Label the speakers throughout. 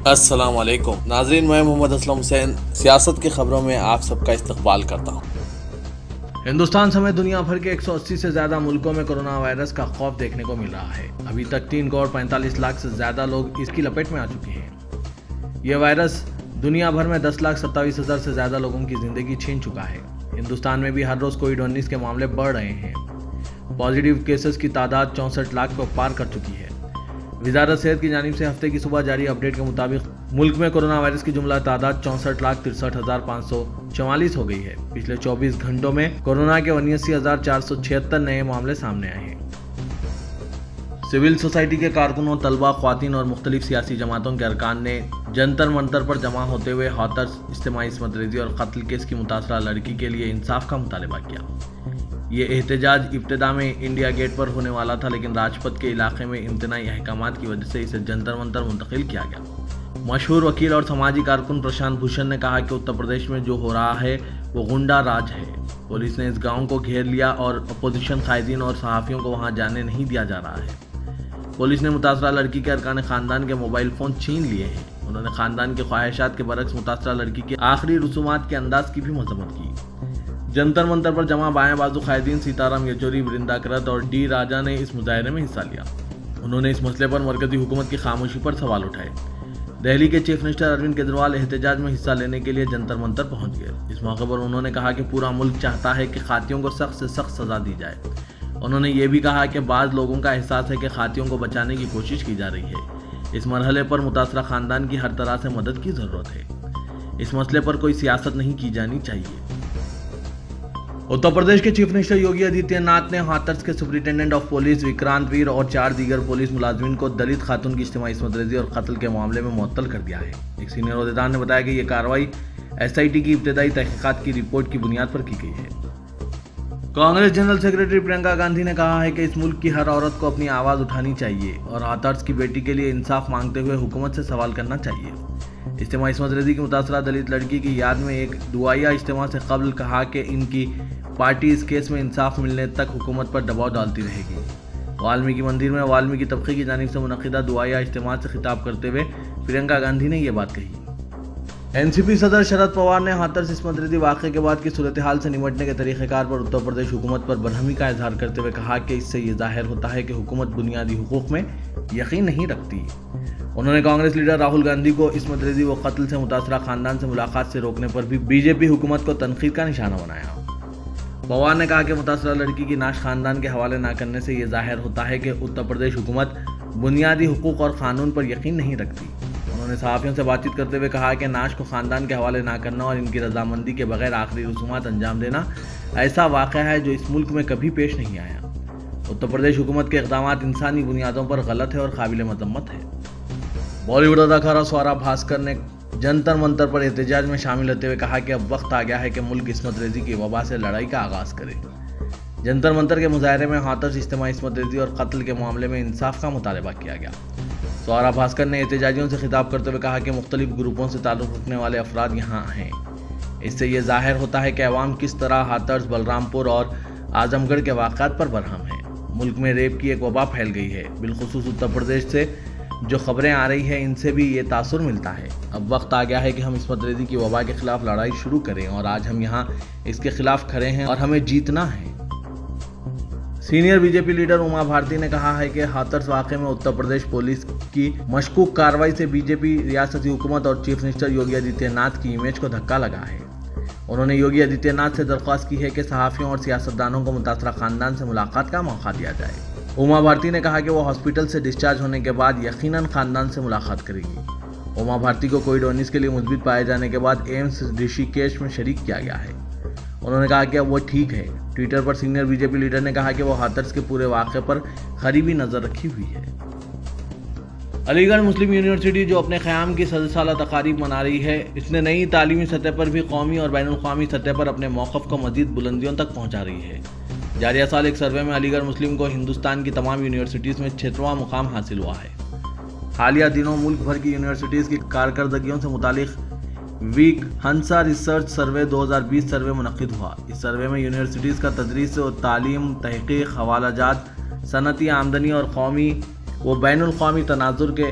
Speaker 1: السلام علیکم ناظرین، میں محمد اسلم حسین سیاست کی خبروں میں آپ سب کا استقبال کرتا ہوں۔
Speaker 2: ہندوستان سمیت دنیا بھر کے 180 سے زیادہ ملکوں میں کرونا وائرس کا خوف دیکھنے کو مل رہا ہے۔ ابھی تک 3 کروڑ 45 لاکھ سے زیادہ لوگ اس کی لپیٹ میں آ چکے ہیں۔ یہ وائرس دنیا بھر میں 10,27,000 سے زیادہ لوگوں کی زندگی چھین چکا ہے۔ ہندوستان میں بھی ہر روز کووڈ-19 کے معاملے بڑھ رہے ہیں۔ پازیٹیو کیسز کی تعداد 64 لاکھ کو پار کر چکی ہے۔ وزارت صحت کی جانب سے ہفتے کی صبح جاری اپڈیٹ کے مطابق ملک میں کرونا وائرس کی جملہ تعداد 64,63,544 ہو گئی ہے۔ پچھلے 24 گھنٹوں میں کورونا کے 79,476 نئے معاملے سامنے آئے ہیں۔ سول سوسائٹی کے کارکنوں، طلباء، خواتین اور مختلف سیاسی جماعتوں کے ارکان نے جنتر منتر پر جمع ہوتے ہوئے ہاتھرس اجتماعی عصمت ریزی اور قتل کیس کی متاثرہ لڑکی کے لیے انصاف کا مطالبہ کیا۔ یہ احتجاج ابتدا میں انڈیا گیٹ پر ہونے والا تھا، لیکن راجپتھ کے علاقے میں امتناعی احکامات کی وجہ سے اسے جنتر منتر منتقل کیا گیا۔ مشہور وکیل اور سماجی کارکن پرشانت بھوشن نے کہا کہ اتر پردیش میں جو ہو رہا ہے وہ غنڈہ راج ہے۔ پولیس نے اس گاؤں کو گھیر لیا اور اپوزیشن قائدین اور صحافیوں کو وہاں جانے نہیں دیا جا رہا ہے۔ پولیس نے متاثرہ لڑکی کے ارکان خاندان کے موبائل فون چھین لیے ہیں۔ انہوں نے خاندان کی خواہشات کے برعکس متاثرہ لڑکی کے آخری رسومات کے انداز کی بھی مذمت کی۔ جنتر منتر پر جمع بائیں بازو قائدین سیتارام یچوری، ورندا کرت اور ڈی راجا نے اس مظاہرے میں حصہ لیا۔ انہوں نے اس مسئلے پر مرکزی حکومت کی خاموشی پر سوال اٹھائے۔ دہلی کے چیف منسٹر اروند کیجریوال احتجاج میں حصہ لینے کے لیے جنتر منتر پہنچ گئے۔ اس موقع پر انہوں نے کہا کہ پورا ملک چاہتا ہے کہ قاتلوں کو سخت سے سخت سزا دی جائے۔ انہوں نے یہ بھی کہا کہ بعض لوگوں کا احساس ہے کہ قاتلوں کو بچانے کی کوشش کی جا رہی ہے۔ اس مرحلے پر متاثرہ خاندان کی ہر طرح سے مدد کی ضرورت ہے۔ اس مسئلے پر کوئی سیاست نہیں کی جانی چاہیے۔ اتر پردیش کے چیف منسٹر یوگی آدتیہ ناتھ نے ہاتھرس کے سپرنٹینڈنٹ آف پولیس وکرانت ویر اور 4 دیگر پولیس ملازمین کو دلت خاتون کی اجتماعی عصمت ریزی اور قتل کے معاملے میں معطل کر دیا ہے۔ ایک سینئر عہدیدار نے بتایا کہ یہ کارروائی SIT کی ابتدائی تحقیقات کی رپورٹ کی بنیاد پر کی گئی ہے۔ کانگریس جنرل سیکرٹری پرینکا گاندھی نے کہا ہے کہ اس ملک کی ہر عورت کو اپنی آواز اٹھانی چاہیے اور ہاتھرس کی بیٹی کے لیے انصاف مانگتے ہوئے حکومت سے سوال کرنا چاہیے۔ اجتماعی عصمت ریزی کی متاثرہ دلت لڑکی کی یاد میں ایک دعائیہ اجتماع سے قبل کہا کہ ان کی پارٹی اس کیس میں انصاف ملنے تک حکومت پر دباؤ ڈالتی رہے گی۔ والمیکی مندر میں والمیکی طبقے کی جانب سے منعقدہ دعائیہ اجتماع سے خطاب کرتے ہوئے پرینکا گاندھی نے یہ بات کہی۔ NCP صدر شرد پوار نے ہاتھرس عصمت ریزی واقعے کے بعد کی صورتحال سے نمٹنے کے طریقہ کار پر اتر پردیش حکومت پر برہمی کا اظہار کرتے ہوئے کہا کہ اس سے یہ ظاہر ہوتا ہے کہ حکومت بنیادی حقوق میں یقین نہیں رکھتی۔ انہوں نے کانگریس لیڈر راہل گاندھی کو عصمت ریزی و قتل سے متاثرہ خاندان سے ملاقات سے روکنے پر بھی BJP حکومت کو تنقید کا نشانہ بنایا۔ پوار نے کہا کہ متاثرہ لڑکی کی نعش خاندان کے حوالے نہ کرنے سے یہ ظاہر ہوتا ہے کہ اتر پردیش حکومت بنیادی حقوق اور قانون پر یقین نہیں رکھتی۔ انہوں نے صحافیوں سے بات چیت کرتے ہوئے کہا کہ نعش کو خاندان کے حوالے نہ کرنا اور ان کی رضامندی کے بغیر آخری رسومات انجام دینا ایسا واقعہ ہے جو اس ملک میں کبھی پیش نہیں آیا۔ اتر پردیش حکومت کے اقدامات انسانی بنیادوں پر غلط ہے اور قابل مذمت ہے۔ بالی ووڈ اداکارہ سوارا بھاسکر نے جنتر منتر پر احتجاج میں شامل ہوتے ہوئے کہا کہ اب وقت آ گیا ہے کہ ملک عصمت ریزی کی وبا سے لڑائی کا آغاز کرے۔ جنتر منتر کے مظاہرے میں ہاتھرس اجتماعی عصمت ریزی اور قتل کے معاملے میں انصاف کا مطالبہ کیا گیا۔ سوارا بھاسکر نے احتجاجیوں سے خطاب کرتے ہوئے کہا کہ مختلف گروپوں سے تعلق رکھنے والے افراد یہاں ہیں۔ اس سے یہ ظاہر ہوتا ہے کہ عوام کس طرح ہاتھرس، بلرام پور اور اعظم گڑھ کے واقعات پر برہم ہے۔ ملک میں ریپ کی ایک وبا پھیل گئی ہے۔ بالخصوص اتر پردیش سے جو خبریں آ رہی ہیں ان سے بھی یہ تاثر ملتا ہے۔ اب وقت آ گیا ہے کہ ہم عصمت ریزی کی وبا کے خلاف لڑائی شروع کریں اور آج ہم یہاں اس کے خلاف کھڑے ہیں اور ہمیں جیتنا ہے۔ سینئر BJP لیڈر اما بھارتی نے کہا ہے کہ ہاتھرس واقعے میں اتر پردیش پولیس کی مشکوک کارروائی سے BJP ریاستی حکومت اور چیف منسٹر یوگی آدتیہ ناتھ کی امیج کو دھکا لگا ہے۔ انہوں نے یوگی آدتیہ ناتھ سے درخواست کی ہے کہ صحافیوں اور سیاستدانوں کو متاثرہ خاندان سے ملاقات کا موقع دیا جائے۔ اما بھارتی نے کہا کہ وہ ہاسپٹل سے ڈسچارج ہونے کے بعد یقیناً خاندان سے ملاقات کرے گی۔ اما بھارتی کو کووڈ-19 کے لیے مثبت پائے جانے کے بعد ایمس رشی کیش میں شریک کیا گیا ہے۔ انہوں نے کہا کہ اب وہ ٹھیک ہے۔ ٹویٹر پر سینئر BJP لیڈر نے کہا کہ وہ ہاتھرس کے پورے واقعے پر قریبی نظر رکھی ہوئی ہے۔ علی گڑھ مسلم یونیورسٹی جو اپنے قیام کی 100 سالہ تقاریب منا رہی ہے، اس نے نئی تعلیمی سطح پر بھی قومی اور بین الاقوامی سطح پر اپنے موقف کو مزید بلندیوں تک پہنچا رہی ہے۔ جاریہ سال ایک سروے میں علی گڑھ مسلم کو ہندوستان کی تمام یونیورسٹیز میں 6واں مقام حاصل ہوا ہے۔ حالیہ دنوں ملک بھر کی یونیورسٹیز کی کارکردگیوں سے متعلق ویک ہنسا ریسرچ سروے 2020 سروے منعقد ہوا۔ اس سروے میں یونیورسٹیز کا تدریس و تعلیم، تحقیق، حوالہ جات، صنعتی آمدنی اور قومی و بین الاقوامی تناظر کے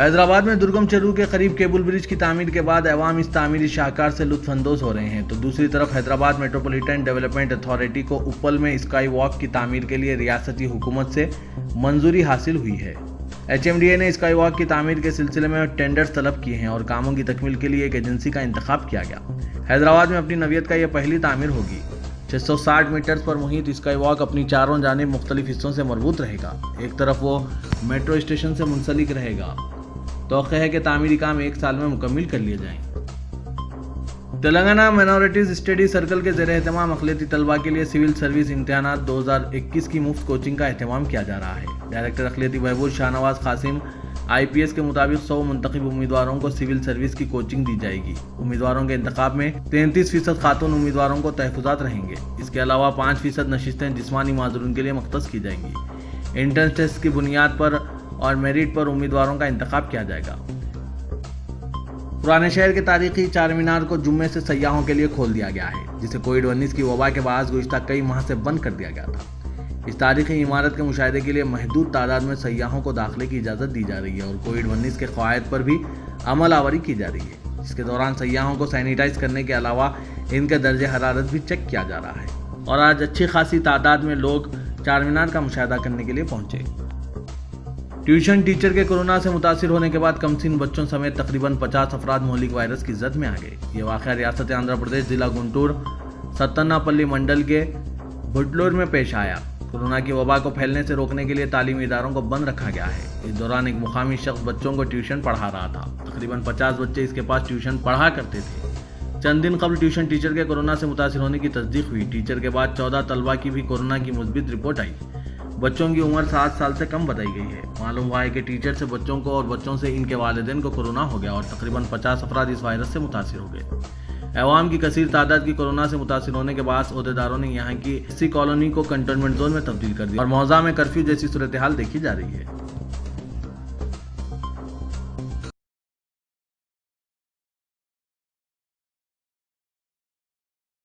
Speaker 2: حیدرآباد میں درگم چرو کے قریب کیبل برج کی تعمیر کے بعد عوام اس تعمیری شاہکار سے لطف اندوز ہو رہے ہیں، تو دوسری طرف حیدرآباد میٹروپولیٹن ڈیولپمنٹ اتھارٹی کو اپل میں اسکائی واک کی تعمیر کے لیے ریاستی حکومت سے منظوری حاصل ہوئی ہے۔ HMDA نے اسکائی واک کی تعمیر کے سلسلے میں ٹینڈرز طلب کیے ہیں اور کاموں کی تکمیل کے لیے ایک ایجنسی کا انتخاب کیا گیا۔ حیدرآباد میں اپنی نوعیت کا یہ پہلی تعمیر ہوگی۔ 660 میٹرز پر محیط اسکائی واک اپنی چاروں جانب مختلف حصوں سے مربوط رہے گا۔ ایک طرف وہ میٹرو اسٹیشن سے منسلک رہے گا۔ توقع ہے کہ تعمیری کام 1 سال میں مکمل کر لیے جائیں۔ تلنگانہ مائنورٹیز اسٹڈی سرکل کے زیر اہتمام اقلیتی طلباء کے لیے سول سروس امتحانات 2021 کی مفت کوچنگ کا اہتمام کیا جا رہا ہے۔ ڈائریکٹر اقلیتی بہبود شاہ نواز قاسم IPS کے مطابق 100 منتخب امیدواروں کو سول سروس کی کوچنگ دی جائے گی۔ امیدواروں کے انتخاب میں 33% خاتون امیدواروں کو تحفظات رہیں گے۔ اس کے علاوہ 5% نشستیں جسمانی معذورین کے لیے مختص کی جائیں گی۔ انٹرنس ٹیسٹ کی بنیاد پر اور میرٹ پر امیدواروں کا انتخاب کیا جائے گا۔ پرانے شہر کے تاریخی چار مینار کو جمعے سے سیاحوں کے لیے کھول دیا گیا ہے، جسے کووڈ-19 کی وبا کے باعث گزشتہ کئی ماہ سے بند کر دیا گیا تھا۔ اس تاریخی عمارت کے مشاہدے کے لیے محدود تعداد میں سیاحوں کو داخلے کی اجازت دی جا رہی ہے اور کووڈ-19 کے قواعد پر بھی عمل آوری کی جا رہی ہے، جس کے دوران سیاحوں کو سینیٹائز کرنے کے علاوہ ان کا درجہ حرارت بھی چیک کیا جا رہا ہے۔ اور آج اچھی خاصی تعداد میں لوگ چار مینار کا مشاہدہ کرنے کے لیے پہنچے۔ ٹیوشن ٹیچر کے کورونا سے متاثر ہونے کے بعد کمسن بچوں سمیت تقریباً 50 افراد مہلک وائرس کی زد میں آ گئے۔ یہ واقعہ ریاست آندھرا پردیش ضلع گنٹور ستنا پلی منڈل کے بھٹلور میں پیش آیا۔ کورونا کی وبا کو پھیلنے سے روکنے کے لیے تعلیمی اداروں کو بند رکھا گیا ہے۔ اس دوران ایک مقامی شخص بچوں کو ٹیوشن پڑھا رہا تھا۔ تقریباً 50 بچے اس کے پاس ٹیوشن پڑھا کرتے تھے۔ چند دن قبل ٹیوشن ٹیچر کے کورونا سے متاثر ہونے کی تصدیق ہوئی۔ ٹیچر کے بعد 14 طلباء کی بھی کورونا کی مثبت رپورٹ آئی۔ بچوں کی عمر 7 سال سے کم بتائی گئی ہے۔ معلوم ہوا ہے کہ ٹیچر سے بچوں کو اور بچوں سے ان کے والدین کو کورونا ہو گیا اور تقریباً 50 افراد اس وائرس سے متاثر ہو گئے۔ عوام کی کثیر تعداد کی کورونا سے متاثر ہونے کے باعث عہدیداروں نے یہاں کی اسی کالونی کو کنٹونمنٹ زون میں تبدیل کر دیا اور موضع میں کرفیو جیسی صورتحال دیکھی جا رہی ہے۔